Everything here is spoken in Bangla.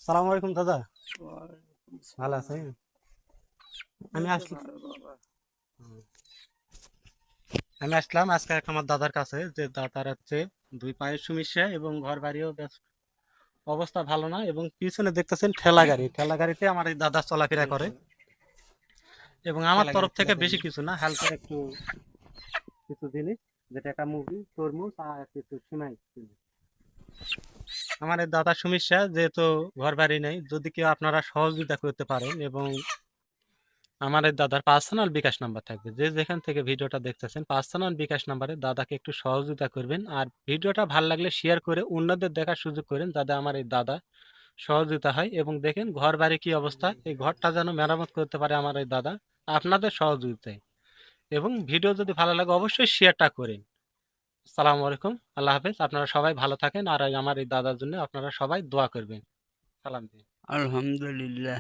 সালাম আলাইকুম দাদা। ওয়ালাইকুম ভালো সালাম। আছেন? আমি এই তো আসলাম ভালো বাবা। আমি আসলাম আজকে আমার দাদার কাছে, যে দাদার হচ্ছে দুই পায়ের সমস্যা এবং ঘর বাড়িও অবস্থা ভালো না, এবং পিছনে দেখতেছেন ঠেলা গাড়িতে আমার এই দাদা চলাফেরা করে। এবং আমার তরফ থেকে বেশি কিছু না, হালকা একটু কিছু জিনিস, যেটা একটা মুরগি, তরমুজ আর কিছু সিমাই কিনি। আমার এই দাদার সমস্যা, যেহেতু ঘর বাড়ি নেই, যদি কেউ আপনারা সহযোগিতা করতে পারেন, এবং আমার এই দাদার পার্সোনাল বিকাশ নাম্বার থাকবে, যে যেখান থেকে ভিডিওটা দেখতেছেন পার্সোনাল বিকাশ নাম্বারে দাদাকে একটু সহযোগিতা করবেন, আর ভিডিওটা ভালো লাগলে শেয়ার করে অন্যদের দেখার সুযোগ করেন, যাতে আমার এই দাদা সহযোগিতা হয়। এবং দেখেন ঘর বাড়ি কি অবস্থা, এই ঘরটা যেন মেরামত করতে পারে আমার এই দাদা, আপনাদের সহযোগিতায়। এবং ভিডিও যদি ভালো লাগে অবশ্যই শেয়ারটা করেন। আসসালামু আলাইকুম, আল্লাহ হাফেজ, আপনারা সবাই ভালো থাকেন, আর আমার এই দাদার জন্য আপনারা সবাই দোয়া করবেন। সালাম দিন। আলহামদুলিল্লাহ।